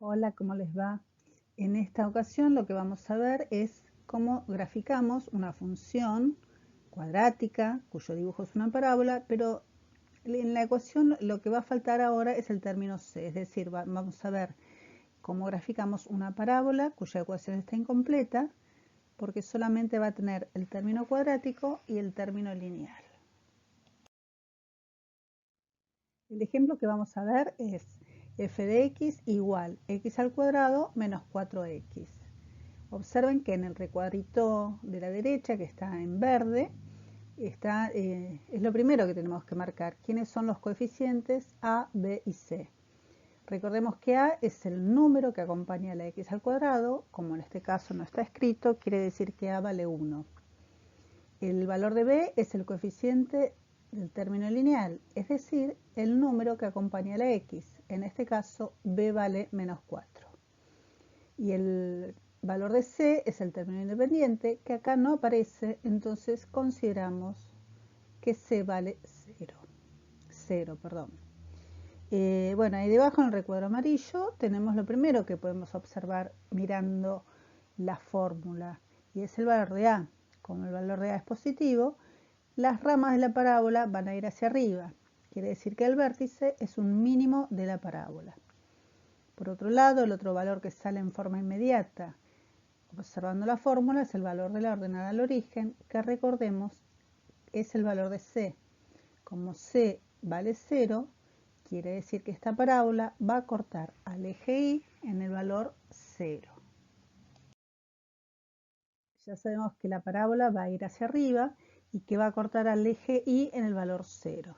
Hola, ¿cómo les va? En esta ocasión lo que vamos a ver es cómo graficamos una función cuadrática cuyo dibujo es una parábola, pero en la ecuación lo que va a faltar ahora es el término c, es decir, vamos a ver cómo graficamos una parábola cuya ecuación está incompleta porque solamente va a tener el término cuadrático y el término lineal. El ejemplo que vamos a ver es f de x igual x al cuadrado menos 4x. Observen que en el recuadrito de la derecha, que está en verde, es lo primero que tenemos que marcar. ¿Quiénes son los coeficientes a, b y c? Recordemos que a es el número que acompaña a la x al cuadrado. Como en este caso no está escrito, quiere decir que a vale 1. El valor de b es el coeficiente del término lineal, es decir, el número que acompaña a la x. En este caso, b vale menos 4. Y el valor de c es el término independiente, que acá no aparece, entonces consideramos que c vale 0. Bueno, ahí debajo en el recuadro amarillo tenemos lo primero que podemos observar mirando la fórmula, y es el valor de a. Como el valor de a es positivo, las ramas de la parábola van a ir hacia arriba. Quiere decir que el vértice es un mínimo de la parábola. Por otro lado, el otro valor que sale en forma inmediata, observando la fórmula, es el valor de la ordenada al origen, que recordemos es el valor de c. Como c vale 0, quiere decir que esta parábola va a cortar al eje y en el valor 0. Ya sabemos que la parábola va a ir hacia arriba y que va a cortar al eje y en el valor 0.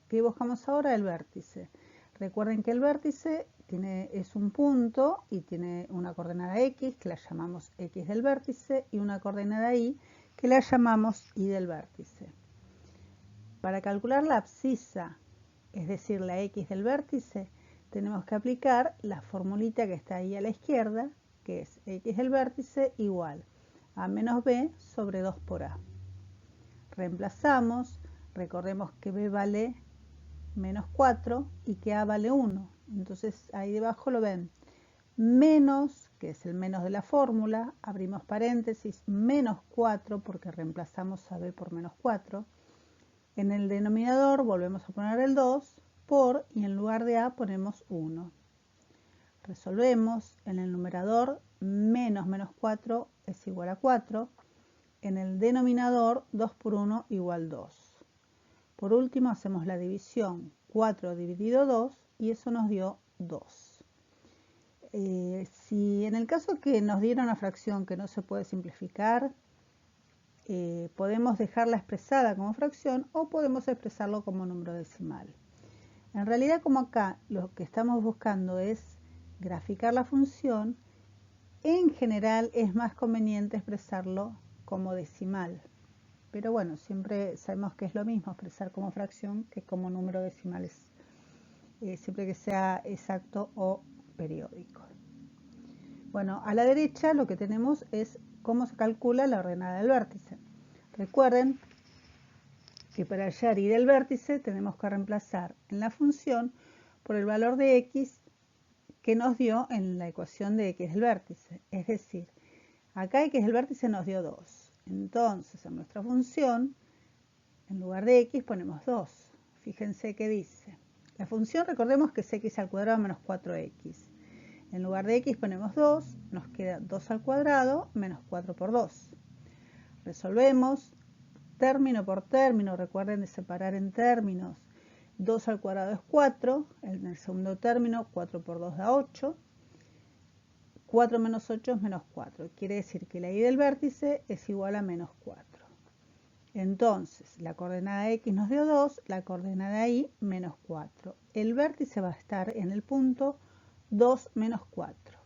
¿Qué buscamos ahora? El vértice. Recuerden que el vértice es un punto y tiene una coordenada x, que la llamamos x del vértice, y una coordenada y, que la llamamos y del vértice. Para calcular la abscisa, es decir, la x del vértice, tenemos que aplicar la formulita que está ahí a la izquierda, que es x del vértice igual a menos b sobre 2 por a. Reemplazamos, recordemos que b vale menos 4 y que a vale 1. Entonces ahí debajo lo ven. Menos, que es el menos de la fórmula, abrimos paréntesis, menos 4 porque reemplazamos a b por menos 4. En el denominador volvemos a poner el 2 por, y en lugar de a ponemos 1. Resolvemos. En el numerador menos 4 es igual a 4. En el denominador 2 por 1 igual 2. Por último hacemos la división, 4 dividido 2, y eso nos dio 2. Si en el caso que nos diera una fracción que no se puede simplificar, podemos dejarla expresada como fracción o podemos expresarlo como número decimal. En realidad, como acá lo que estamos buscando es graficar la función, en general es más conveniente expresarlo como decimal. Pero bueno, siempre sabemos que es lo mismo expresar como fracción que como número decimal, siempre que sea exacto o periódico. Bueno, a la derecha lo que tenemos es cómo se calcula la ordenada del vértice. Recuerden que para hallar y del vértice tenemos que reemplazar en la función por el valor de x que nos dio en la ecuación de x del vértice. Es decir, acá x del vértice nos dio 2. Entonces, en nuestra función, en lugar de x ponemos 2. Fíjense qué dice. La función, recordemos que es x al cuadrado menos 4x. En lugar de x ponemos 2, nos queda 2 al cuadrado menos 4 por 2. Resolvemos término por término, recuerden de separar en términos. 2 al cuadrado es 4, en el segundo término 4 por 2 da 8. 4 menos 8 es menos 4, quiere decir que la y del vértice es igual a menos 4. Entonces, la coordenada x nos dio 2, la coordenada y menos 4. El vértice va a estar en el punto 2 menos 4.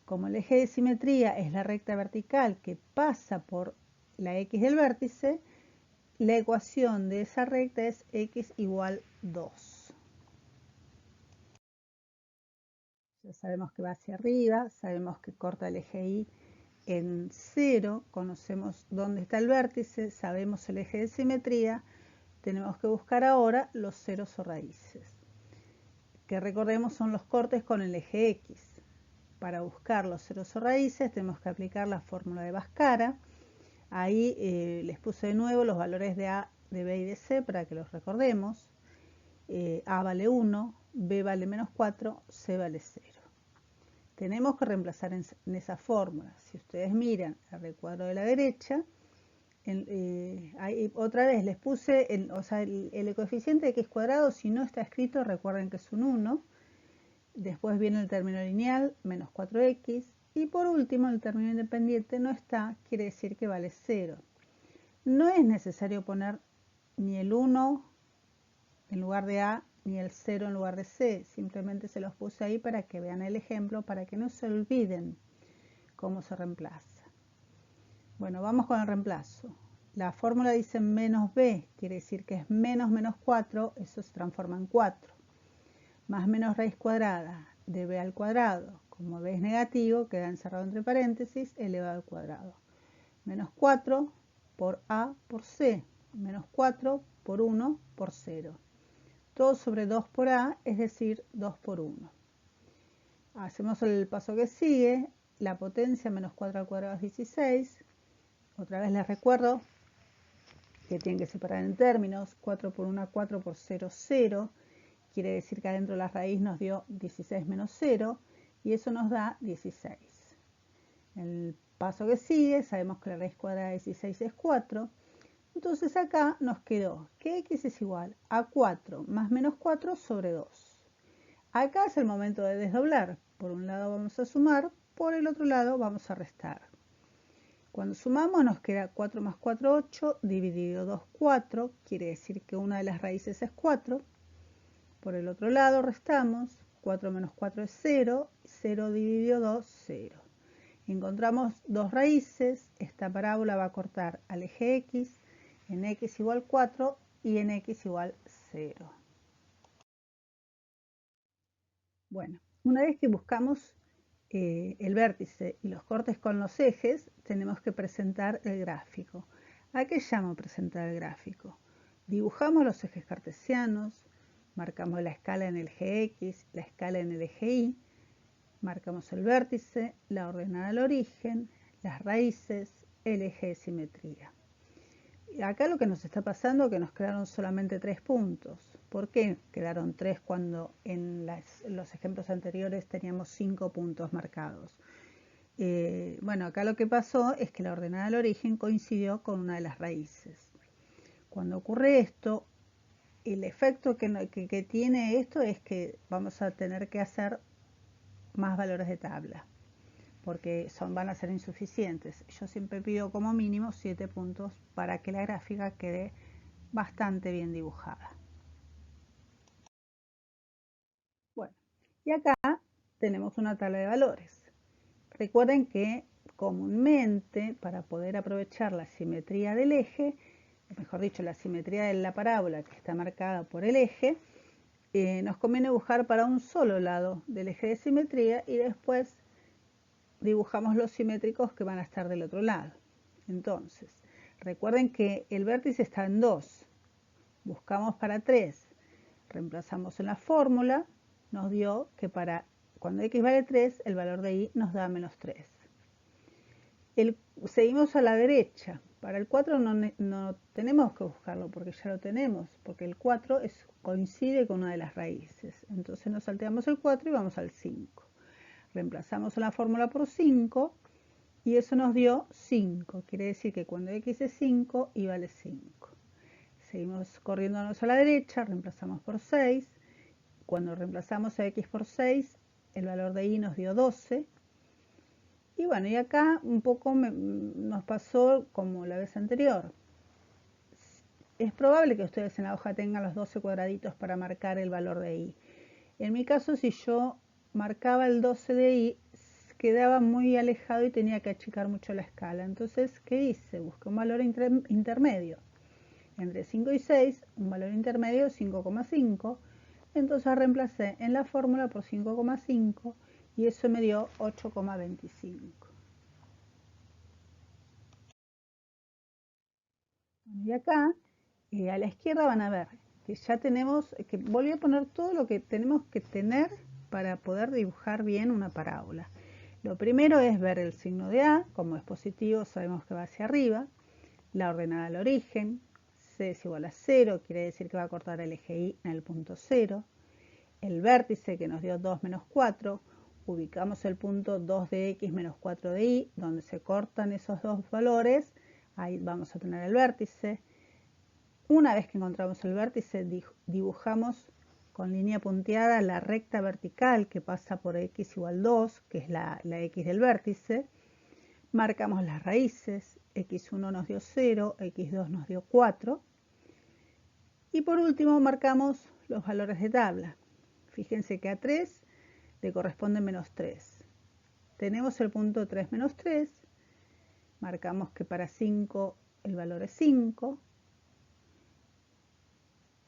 Como el eje de simetría es la recta vertical que pasa por la x del vértice, la ecuación de esa recta es x igual 2. Ya sabemos que va hacia arriba, sabemos que corta el eje y en 0, conocemos dónde está el vértice, sabemos el eje de simetría, tenemos que buscar ahora los ceros o raíces. que recordemos son los cortes con el eje X. Para buscar los ceros o raíces tenemos que aplicar la fórmula de Bhaskara. Ahí les puse de nuevo los valores de A, de B y de C para que los recordemos. A vale 1, B vale menos 4, C vale 0. Tenemos que reemplazar en esa fórmula. Si ustedes miran el recuadro de la derecha, ahí otra vez les puse el coeficiente de x cuadrado, si no está escrito, recuerden que es un 1. Después viene el término lineal, menos 4x. Y por último, el término independiente no está, quiere decir que vale 0. No es necesario poner ni el 1 en lugar de A, ni el 0 en lugar de C. Simplemente se los puse ahí para que vean el ejemplo, para que no se olviden cómo se reemplaza. Bueno, vamos con el reemplazo. La fórmula dice menos B, quiere decir que es menos 4, eso se transforma en 4. Más menos raíz cuadrada de B al cuadrado. Como B es negativo, queda encerrado entre paréntesis, elevado al cuadrado. Menos 4 por A por C. Menos 4 por 1 por 0. Todo sobre 2 por A, es decir, 2 por 1. Hacemos el paso que sigue. La potencia menos 4 al cuadrado es 16. Otra vez les recuerdo que tienen que separar en términos. 4 por 1, 4 por 0, 0. Quiere decir que adentro la raíz nos dio 16 menos 0. Y eso nos da 16. El paso que sigue, sabemos que la raíz cuadrada de 16 es 4. Entonces acá nos quedó que x es igual a 4 más menos 4 sobre 2. Acá es el momento de desdoblar. Por un lado vamos a sumar, por el otro lado vamos a restar. Cuando sumamos nos queda 4 más 4, 8, dividido 2, 4. Quiere decir que una de las raíces es 4. Por el otro lado restamos. 4 menos 4 es 0. 0 dividido 2, 0. Encontramos dos raíces. Esta parábola va a cortar al eje X en x igual 4 y en x igual 0. Bueno, una vez que buscamos el vértice y los cortes con los ejes, tenemos que presentar el gráfico. ¿A qué llamo presentar el gráfico? Dibujamos los ejes cartesianos, marcamos la escala en el eje X, la escala en el eje Y, marcamos el vértice, la ordenada al origen, las raíces, el eje de simetría. Acá lo que nos está pasando es que nos quedaron solamente 3 puntos. ¿Por qué quedaron 3 cuando en los ejemplos anteriores teníamos 5 puntos marcados? Bueno, acá lo que pasó es que la ordenada al origen coincidió con una de las raíces. Cuando ocurre esto, el efecto que tiene esto es que vamos a tener que hacer más valores de tabla, porque van a ser insuficientes. Yo siempre pido como mínimo 7 puntos para que la gráfica quede bastante bien dibujada. Bueno, y acá tenemos una tabla de valores. Recuerden que comúnmente para poder aprovechar la simetría del eje, mejor dicho, la simetría de la parábola que está marcada por el eje, nos conviene buscar para un solo lado del eje de simetría y después dibujamos los simétricos que van a estar del otro lado. Entonces, recuerden que el vértice está en 2. Buscamos para 3. Reemplazamos en la fórmula. Nos dio que cuando x vale 3, el valor de y nos da menos 3. Seguimos a la derecha. Para el 4 no tenemos que buscarlo porque ya lo tenemos. Porque el 4 coincide con una de las raíces. Entonces nos salteamos el 4 y vamos al 5. Reemplazamos la fórmula por 5 y eso nos dio 5. Quiere decir que cuando x es 5, y vale 5. Seguimos corriéndonos a la derecha, reemplazamos por 6. Cuando reemplazamos a x por 6, el valor de y nos dio 12. Y bueno, y acá un poco nos pasó como la vez anterior. Es probable que ustedes en la hoja tengan los 12 cuadraditos para marcar el valor de y. En mi caso, si yo marcaba el 12 de y, quedaba muy alejado y tenía que achicar mucho la escala. Entonces, ¿qué hice? Busqué un valor intermedio. Entre 5 y 6, un valor intermedio de 5,5. Entonces reemplacé en la fórmula por 5,5 y eso me dio 8,25. Y acá, a la izquierda van a ver que ya tenemos, que volví a poner todo lo que tenemos que tener para poder dibujar bien una parábola. Lo primero es ver el signo de A, como es positivo sabemos que va hacia arriba, la ordenada al origen, C es igual a 0, quiere decir que va a cortar el eje Y en el punto 0, el vértice que nos dio 2 menos 4, ubicamos el punto 2 de X menos 4 de Y, donde se cortan esos dos valores, ahí vamos a tener el vértice. Una vez que encontramos el vértice, dibujamos con línea punteada la recta vertical que pasa por X igual 2, que es la X del vértice. Marcamos las raíces, X1 nos dio 0, X2 nos dio 4. Y por último marcamos los valores de tabla. Fíjense que a 3 le corresponde menos 3. Tenemos el punto 3 menos 3. Marcamos que para 5 el valor es 5.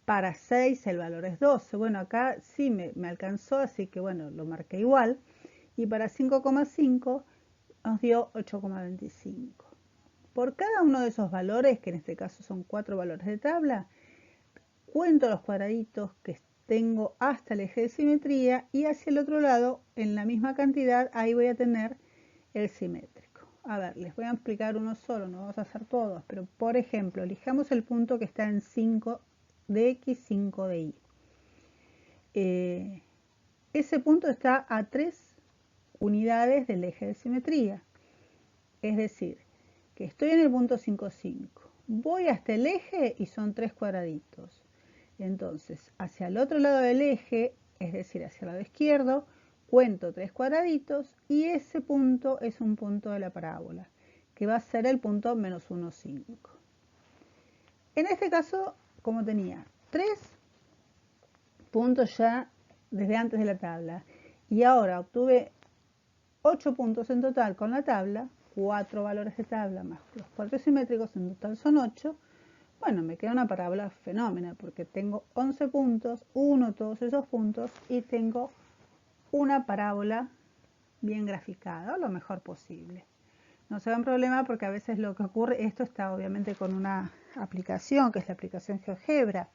Para 6 el valor es 12. Bueno, acá sí me alcanzó, así que bueno, lo marqué igual. Y para 5,5 nos dio 8,25. Por cada uno de esos valores, que en este caso son 4 valores de tabla, cuento los cuadraditos que tengo hasta el eje de simetría y hacia el otro lado, en la misma cantidad, ahí voy a tener el simétrico. A ver, les voy a explicar uno solo, no vamos a hacer todos, pero por ejemplo, elijamos el punto que está en 5 de X, 5 de Y. Ese punto está a 3 unidades del eje de simetría. Es decir, que estoy en el punto 5, 5. Voy hasta el eje y son 3 cuadraditos. Entonces, hacia el otro lado del eje, es decir, hacia el lado izquierdo, cuento 3 cuadraditos y ese punto es un punto de la parábola, que va a ser el punto menos 1, 5. En este caso, como tenía 3 puntos ya desde antes de la tabla y ahora obtuve 8 puntos en total con la tabla, 4 valores de tabla más los 4 simétricos, en total son 8. Bueno, me queda una parábola fenómena porque tengo 11 puntos, uno todos esos puntos y tengo una parábola bien graficada, lo mejor posible. No se da un problema porque a veces lo que ocurre, esto está obviamente con una aplicación, que es la aplicación GeoGebra,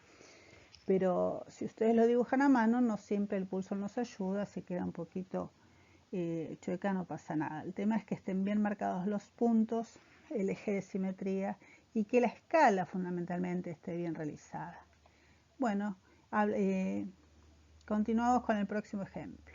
pero si ustedes lo dibujan a mano, no siempre el pulso nos ayuda, si queda un poquito chueca no pasa nada. El tema es que estén bien marcados los puntos, el eje de simetría y que la escala fundamentalmente esté bien realizada. Bueno, continuamos con el próximo ejemplo.